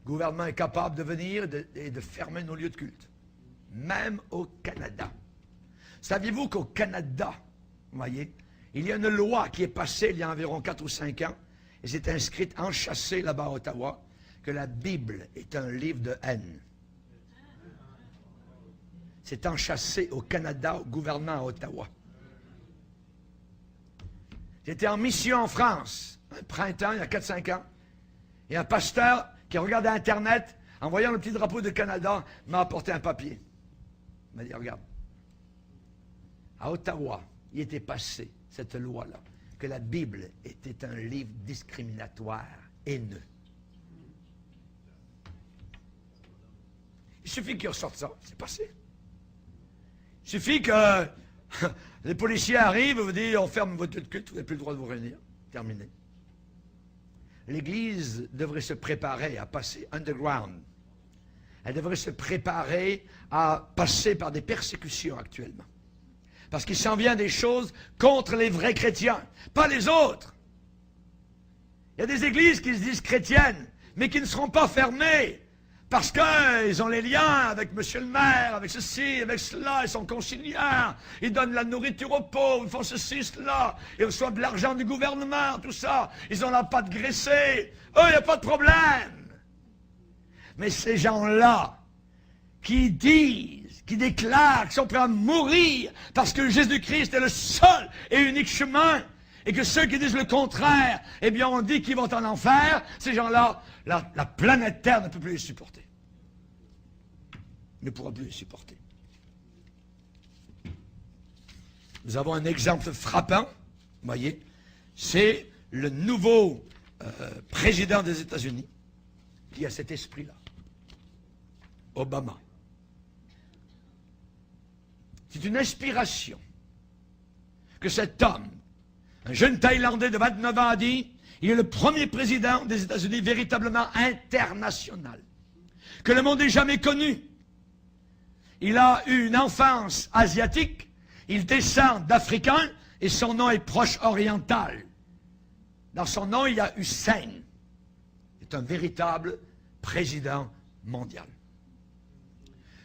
Le gouvernement est capable de venir et de fermer nos lieux de culte, même au Canada. Saviez-vous qu'au Canada, voyez, il y a une loi qui est passée il y a environ 4 ou 5 ans, et c'est inscrite, enchâssée là-bas à Ottawa, que la Bible est un livre de haine. C'est enchâssé au Canada, au gouvernement à Ottawa. J'étais en mission en France, un printemps, il y a 4-5 ans, et un pasteur qui a regardé Internet, en voyant le petit drapeau du Canada, m'a apporté un papier. Il m'a dit, regarde, à Ottawa, il était passé cette loi-là, que la Bible était un livre discriminatoire, haineux. Il suffit qu'il ressorte ça, c'est passé. Il suffit que les policiers arrivent et vous disent, on ferme votre lieu de culte, vous n'avez plus le droit de vous réunir. Terminé. L'Église devrait se préparer à passer underground. Elle devrait se préparer à passer par des persécutions actuellement. Parce qu'il s'en vient des choses contre les vrais chrétiens, pas les autres. Il y a des églises qui se disent chrétiennes, mais qui ne seront pas fermées, parce qu'ils ont les liens avec monsieur le maire, avec ceci, avec cela, ils sont conciliants, ils donnent la nourriture aux pauvres, ils font ceci, cela, ils reçoivent de l'argent du gouvernement, tout ça, ils ont la pâte graissée, eux, il n'y a pas de problème. Mais ces gens-là, qui disent, qui déclarent, qui sont prêts à mourir parce que Jésus-Christ est le seul et unique chemin, et que ceux qui disent le contraire, eh bien on dit qu'ils vont en enfer, ces gens-là, la planète Terre ne peut plus les supporter. Ne pourra plus les supporter. Nous avons un exemple frappant, vous voyez, c'est le nouveau président des États-Unis qui a cet esprit-là. Obama. C'est une inspiration que cet homme, un jeune Thaïlandais de 29 ans, a dit, il est le premier président des États-Unis véritablement international, que le monde n'ait jamais connu. Il a eu une enfance asiatique, il descend d'Africains et son nom est proche oriental. Dans son nom, il y a Hussein. C'est un véritable président mondial.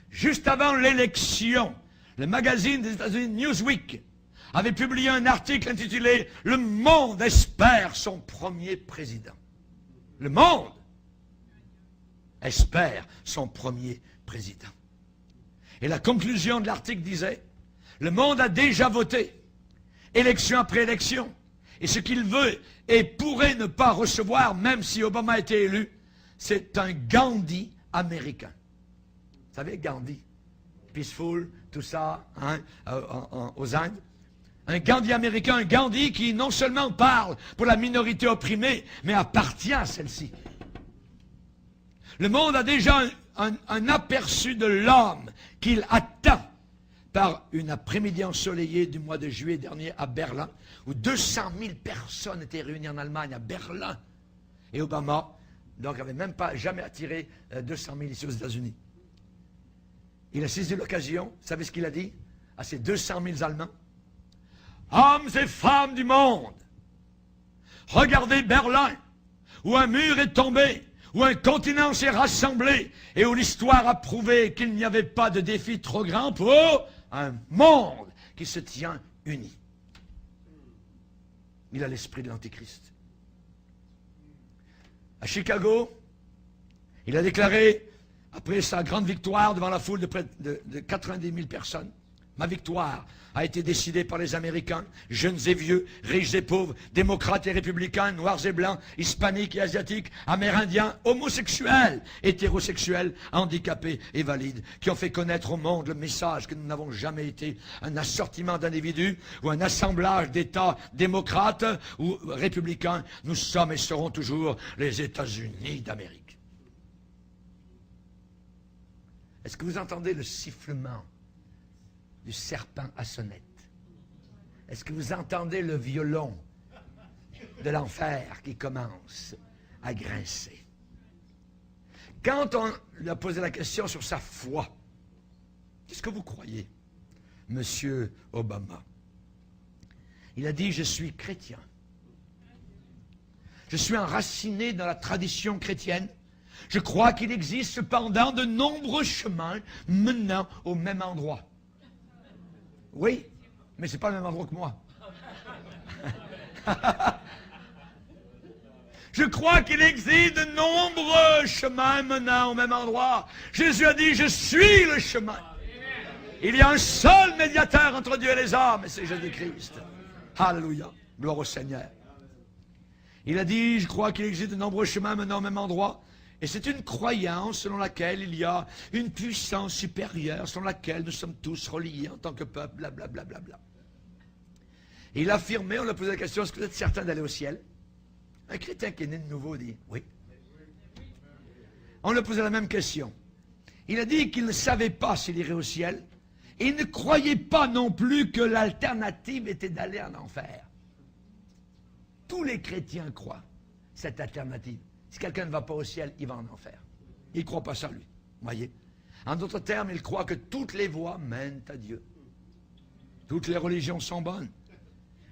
Juste avant l'élection, le magazine des États-Unis Newsweek avait publié un article intitulé « Le monde espère son premier président ». Le monde espère son premier président. Et la conclusion de l'article disait « Le monde a déjà voté, élection après élection, et ce qu'il veut et pourrait ne pas recevoir, même si Obama a été élu, c'est un Gandhi américain. » Vous savez, Gandhi, peaceful, tout ça, hein, aux Indes. Un Gandhi américain, un Gandhi qui non seulement parle pour la minorité opprimée, mais appartient à celle-ci. Le monde a déjà un aperçu de l'homme qu'il attend par une après-midi ensoleillée du mois de juillet dernier à Berlin, où 200 000 personnes étaient réunies en Allemagne, à Berlin. Et Obama, donc, n'avait même pas jamais attiré 200 000 ici aux États-Unis. Il a saisi l'occasion, vous savez ce qu'il a dit à ces 200 000 Allemands? Hommes et femmes du monde, regardez Berlin, où un mur est tombé, où un continent s'est rassemblé, et où l'histoire a prouvé qu'il n'y avait pas de défi trop grand pour un monde qui se tient uni. Il a l'esprit de l'Antéchrist. À Chicago, il a déclaré, après sa grande victoire devant la foule de près de 90 000 personnes, Ma victoire a été décidée par les Américains, jeunes et vieux, riches et pauvres, démocrates et républicains, noirs et blancs, hispaniques et asiatiques, amérindiens, homosexuels, hétérosexuels, handicapés et valides, qui ont fait connaître au monde le message que nous n'avons jamais été un assortiment d'individus ou un assemblage d'États démocrates ou républicains. Nous sommes et serons toujours les États-Unis d'Amérique. Est-ce que vous entendez le sifflement du serpent à sonnette? Est-ce que vous entendez le violon de l'enfer qui commence à grincer? Quand on lui a posé la question sur sa foi, qu'est-ce que vous croyez, Monsieur Obama? Il a dit, je suis chrétien. Je suis enraciné dans la tradition chrétienne. Je crois qu'il existe cependant de nombreux chemins menant au même endroit. Oui, mais ce n'est pas le même endroit que moi. Je crois qu'il existe de nombreux chemins menant au même endroit. Jésus a dit, je suis le chemin. Il y a un seul médiateur entre Dieu et les hommes, et c'est Jésus-Christ. Alléluia, gloire au Seigneur. Il a dit, je crois qu'il existe de nombreux chemins menant au même endroit. Et c'est une croyance selon laquelle il y a une puissance supérieure, selon laquelle nous sommes tous reliés en tant que peuple, blablabla. Bla, bla, bla. Et il a affirmé, on lui a posé la question, est-ce que vous êtes certain d'aller au ciel? Un chrétien qui est né de nouveau dit, oui. On lui a posé la même question. Il a dit qu'il ne savait pas s'il irait au ciel, et il ne croyait pas non plus que l'alternative était d'aller en enfer. Tous les chrétiens croient cette alternative. Si quelqu'un ne va pas au ciel, il va en enfer. Il ne croit pas ça, lui. Voyez? En d'autres termes, il croit que toutes les voies mènent à Dieu. Toutes les religions sont bonnes.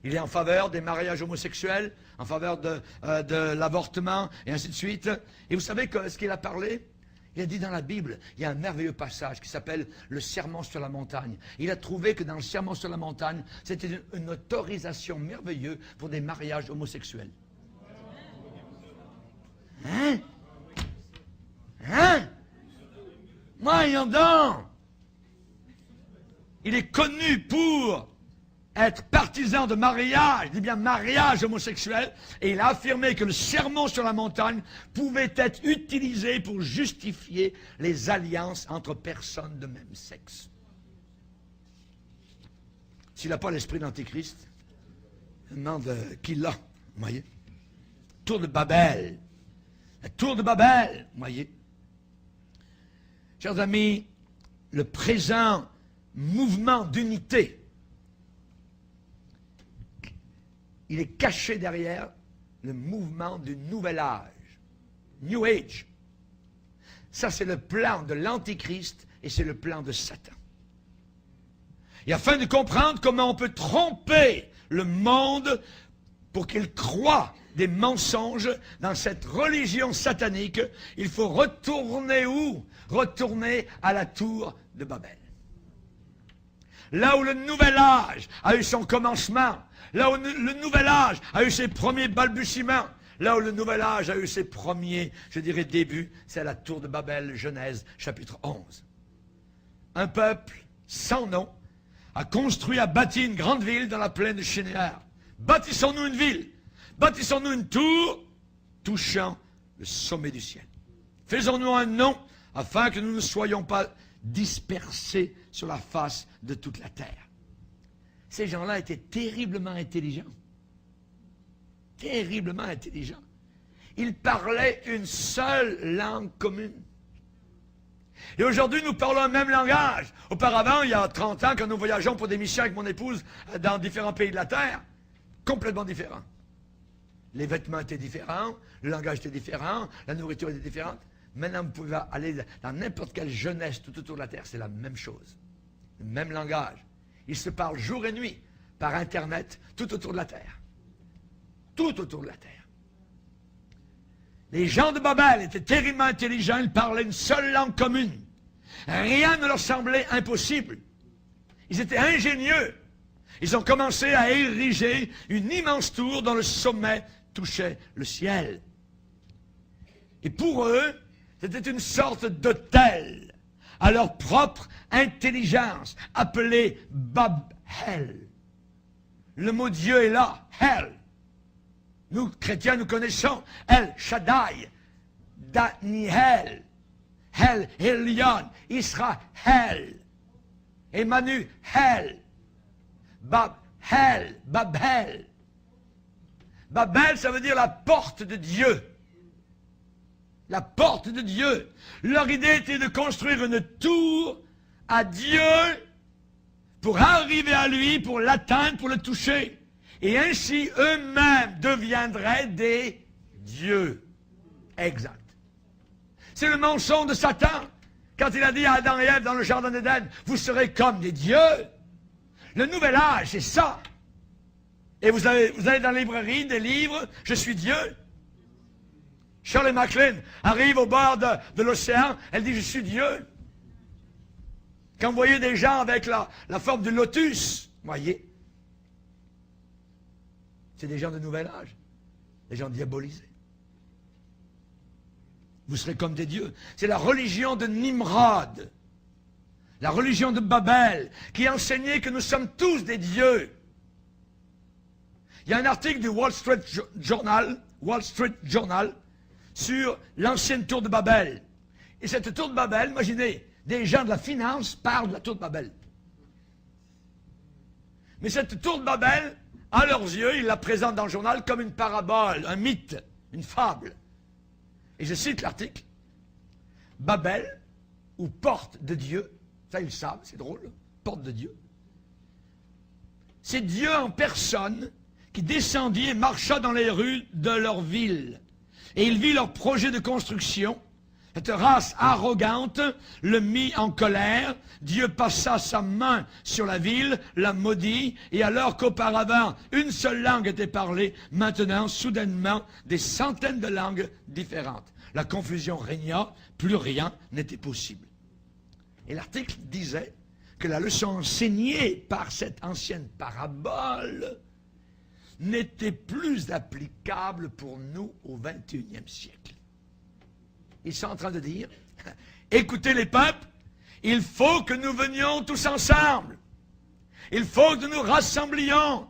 Il est en faveur des mariages homosexuels, en faveur de l'avortement, et ainsi de suite. Et vous savez ce qu'il a parlé? Il a dit dans la Bible, il y a un merveilleux passage qui s'appelle le Sermon sur la montagne. Il a trouvé que dans le Sermon sur la montagne, c'était une autorisation merveilleuse pour des mariages homosexuels. Hein? Hein? Voyons donc! Il est connu pour être partisan de mariage, je dis bien mariage homosexuel, et il a affirmé que le sermon sur la montagne pouvait être utilisé pour justifier les alliances entre personnes de même sexe. S'il n'a pas l'esprit d'Antéchrist, je demande qui l'a, vous voyez? Tour de Babel. La tour de Babel, vous voyez. Chers amis, le présent mouvement d'unité, il est caché derrière le mouvement du nouvel âge. New Age. Ça, c'est le plan de l'Antichrist et c'est le plan de Satan. Et afin de comprendre comment on peut tromper le monde pour qu'il croie des mensonges dans cette religion satanique, il faut retourner où? Retourner à la tour de Babel. Là où le nouvel âge a eu son commencement, là où le nouvel âge a eu ses premiers balbutiements, là où le nouvel âge a eu ses premiers, je dirais, débuts, c'est à la tour de Babel, Genèse, chapitre 11. Un peuple sans nom a construit, a bâti une grande ville dans la plaine de Shinéar. Bâtissons-nous une ville. Bâtissons-nous une tour touchant le sommet du ciel. Faisons-nous un nom afin que nous ne soyons pas dispersés sur la face de toute la terre. Ces gens-là étaient terriblement intelligents. Terriblement intelligents. Ils parlaient une seule langue commune. Et aujourd'hui, nous parlons le même langage. Auparavant, il y a 30 ans, quand nous voyageons pour des missions avec mon épouse dans différents pays de la terre, complètement différents. Les vêtements étaient différents, le langage était différent, la nourriture était différente. Maintenant, vous pouvez aller dans n'importe quelle jeunesse tout autour de la terre, c'est la même chose. Le même langage. Ils se parlent jour et nuit, par Internet, tout autour de la terre. Tout autour de la terre. Les gens de Babel étaient terriblement intelligents, ils parlaient une seule langue commune. Rien ne leur semblait impossible. Ils étaient ingénieux. Ils ont commencé à ériger une immense tour dont le sommet touchait le ciel. Et pour eux, c'était une sorte d'hôtel à leur propre intelligence, appelée Babel. Le mot Dieu est là, Hel. Nous, chrétiens, nous connaissons El Shaddai, Daniel, El Elyon, Israël, Emmanuel, Babel, Babel. Babel, ça veut dire la porte de Dieu. La porte de Dieu. Leur idée était de construire une tour à Dieu pour arriver à lui, pour l'atteindre, pour le toucher. Et ainsi, eux-mêmes deviendraient des dieux. Exact. C'est le mensonge de Satan. Quand il a dit à Adam et Ève dans le jardin d'Éden, vous serez comme des dieux. Le nouvel âge, c'est ça. Et vous allez dans la librairie des livres, je suis Dieu. Shirley MacLaine arrive au bord de l'océan, elle dit je suis Dieu. Quand vous voyez des gens avec la forme du lotus, voyez, c'est des gens de nouvel âge, des gens diabolisés. Vous serez comme des dieux. C'est la religion de Nimrod, la religion de Babel, qui enseignait que nous sommes tous des dieux. Il y a un article du Wall Street Journal, sur l'ancienne tour de Babel. Et cette tour de Babel, imaginez, des gens de la finance parlent de la tour de Babel. Mais cette tour de Babel, à leurs yeux, ils la présentent dans le journal comme une parabole, un mythe, une fable. Et je cite l'article. Babel, ou porte de Dieu, ça ils le savent, c'est drôle, porte de Dieu. C'est Dieu en personne qui descendit et marcha dans les rues de leur ville. Et il vit leur projet de construction. Cette race arrogante le mit en colère. Dieu passa sa main sur la ville, la maudit, et alors qu'auparavant, une seule langue était parlée, maintenant, soudainement, des centaines de langues différentes. La confusion régna, plus rien n'était possible. Et l'article disait que la leçon enseignée par cette ancienne parabole n'était plus applicable pour nous au XXIe siècle. Ils sont en train de dire, écoutez les peuples, il faut que nous venions tous ensemble. Il faut que nous rassemblions.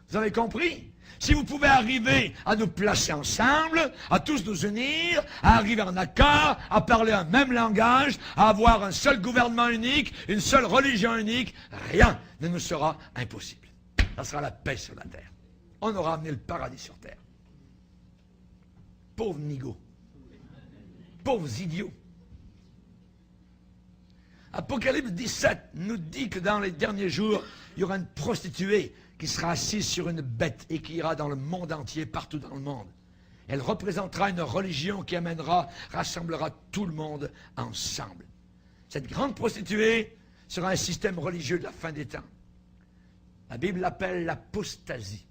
Vous avez compris? Si vous pouvez arriver à nous placer ensemble, à tous nous unir, à arriver en accord, à parler un même langage, à avoir un seul gouvernement unique, une seule religion unique, rien ne nous sera impossible. Ça sera la paix sur la terre. On aura amené le paradis sur terre. Pauvres nigauds. Pauvres idiots. Apocalypse 17 nous dit que dans les derniers jours, il y aura une prostituée qui sera assise sur une bête et qui ira dans le monde entier, partout dans le monde. Elle représentera une religion qui rassemblera tout le monde ensemble. Cette grande prostituée sera un système religieux de la fin des temps. La Bible l'appelle l'apostasie.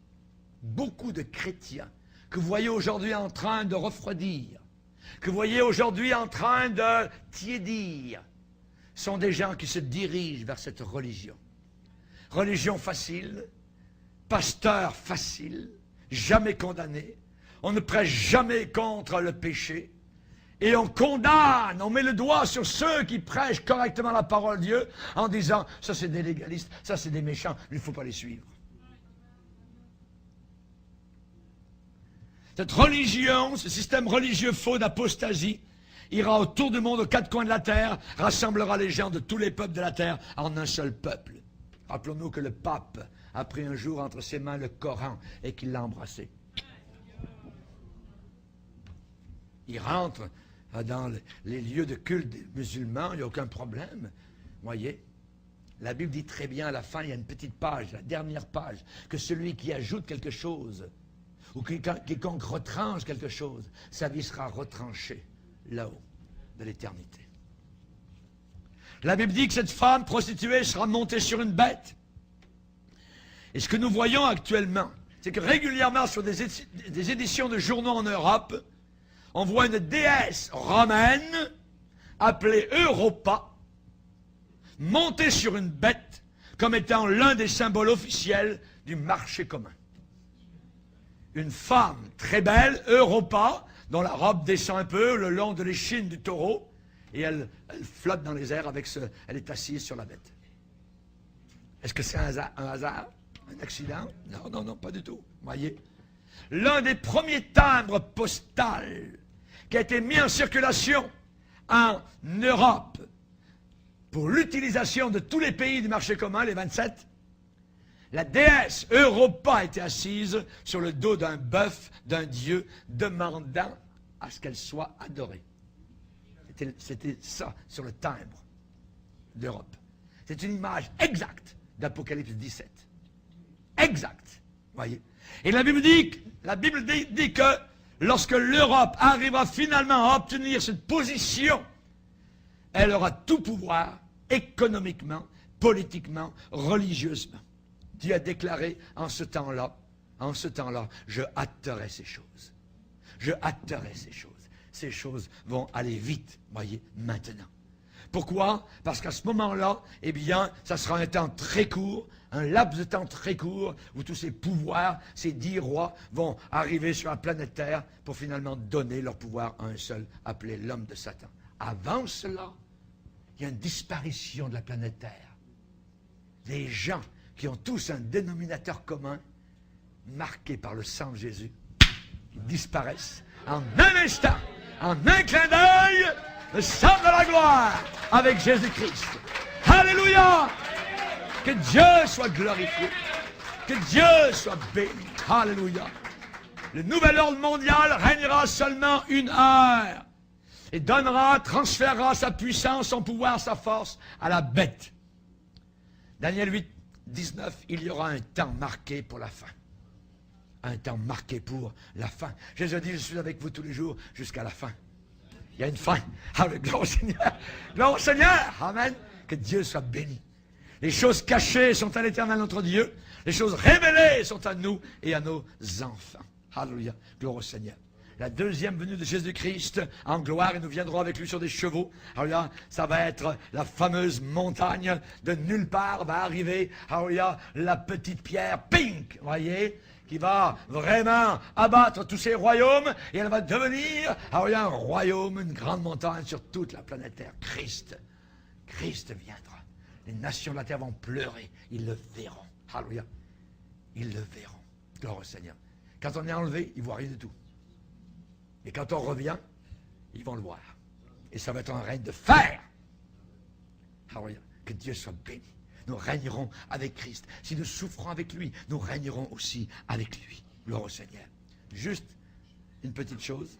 Beaucoup de chrétiens que vous voyez aujourd'hui en train de refroidir, que vous voyez aujourd'hui en train de tiédir, sont des gens qui se dirigent vers cette religion. Religion facile, pasteur facile, jamais condamné, on ne prêche jamais contre le péché, et on condamne, on met le doigt sur ceux qui prêchent correctement la parole de Dieu, en disant, ça c'est des légalistes, ça c'est des méchants, il ne faut pas les suivre. Cette religion, ce système religieux faux d'apostasie, ira autour du monde, aux quatre coins de la terre, rassemblera les gens de tous les peuples de la terre en un seul peuple. Rappelons-nous que le pape a pris un jour entre ses mains le Coran et qu'il l'a embrassé. Il rentre dans les lieux de culte des musulmans, il n'y a aucun problème. Voyez, la Bible dit très bien à la fin, il y a une petite page, la dernière page, que celui qui ajoute quelque chose, ou quiconque retranche quelque chose, sa vie sera retranchée là-haut, de l'éternité. La Bible dit que cette femme prostituée sera montée sur une bête. Et ce que nous voyons actuellement, c'est que régulièrement sur des éditions de journaux en Europe, on voit une déesse romaine appelée Europa, montée sur une bête comme étant l'un des symboles officiels du marché commun. Une femme très belle, Europa, dont la robe descend un peu le long de l'échine du taureau, et elle flotte dans les airs avec elle est assise sur la bête. Est-ce que c'est un hasard? Un accident? Non, non, non, pas du tout. Voyez? L'un des premiers timbres postals qui a été mis en circulation en Europe pour l'utilisation de tous les pays du marché commun, les 27, la déesse Europa était assise sur le dos d'un bœuf, d'un dieu, demandant à ce qu'elle soit adorée. C'était ça sur le timbre d'Europe. C'est une image exacte d'Apocalypse 17. Exact. Voyez. Et la Bible dit que lorsque l'Europe arrivera finalement à obtenir cette position, elle aura tout pouvoir, économiquement, politiquement, religieusement. Dieu a déclaré en ce temps-là, je hâterai ces choses. Je hâterai ces choses. Ces choses vont aller vite, voyez, maintenant. Pourquoi? Parce qu'à ce moment-là, eh bien, ça sera un temps très court, un laps de temps très court, où tous ces pouvoirs, ces 10 rois, vont arriver sur la planète Terre pour finalement donner leur pouvoir à un seul, appelé l'homme de Satan. Avant cela, il y a une disparition de la planète Terre. Les gens qui ont tous un dénominateur commun, marqué par le sang de Jésus, disparaissent en un instant, en un clin d'œil, le sang de la gloire avec Jésus-Christ. Alléluia! Que Dieu soit glorifié, que Dieu soit béni. Alléluia! Le nouvel ordre mondial régnera seulement 1 heure et transférera sa puissance, son pouvoir, sa force à la bête. Daniel 8, 19, il y aura un temps marqué pour la fin. Un temps marqué pour la fin. Jésus a dit, je suis avec vous tous les jours jusqu'à la fin. Il y a une fin. Gloire au Seigneur. Gloire au Seigneur. Amen. Que Dieu soit béni. Les choses cachées sont à l'Éternel notre Dieu. Les choses révélées sont à nous et à nos enfants. Alléluia. Gloire au Seigneur. La deuxième venue de Jésus-Christ en gloire, et nous viendrons avec lui sur des chevaux. Alléluia. Ça va être la fameuse montagne de nulle part va arriver. Alléluia. La petite pierre, pink, voyez, qui va vraiment abattre tous ces royaumes, et elle va devenir un royaume, une grande montagne sur toute la planète Terre. Christ viendra. Les nations de la terre vont pleurer. Ils le verront. Alléluia. Ils le verront. Gloire au Seigneur. Quand on est enlevé, ils ne voient rien du tout. Et quand on revient, ils vont le voir. Et ça va être un règne de fer. Alléluia. Que Dieu soit béni. Nous régnerons avec Christ. Si nous souffrons avec lui, nous régnerons aussi avec lui. Gloire au Seigneur. Juste une petite chose.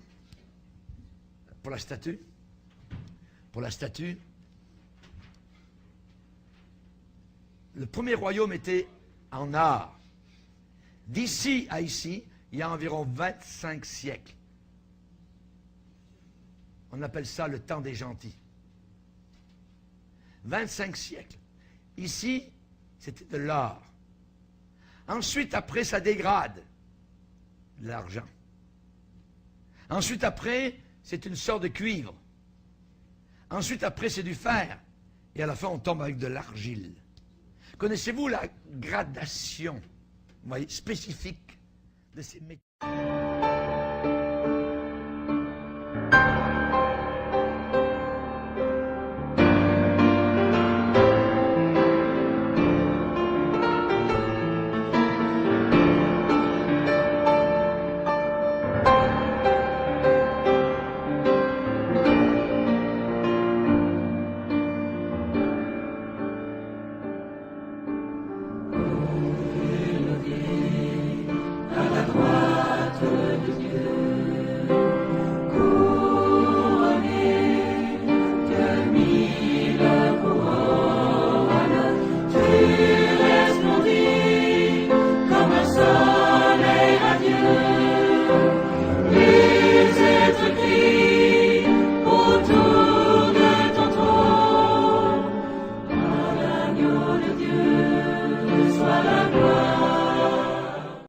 Pour la statue. Pour la statue. Le premier royaume était en or. D'ici à ici, il y a environ 25 siècles. On appelle ça le temps des gentils. 25 siècles. Ici, c'était de l'or. Ensuite, après, ça dégrade. De l'argent. Ensuite, après, c'est une sorte de cuivre. Ensuite, après, c'est du fer. Et à la fin, on tombe avec de l'argile. Connaissez-vous la gradation, vous voyez, spécifique de ces métaux?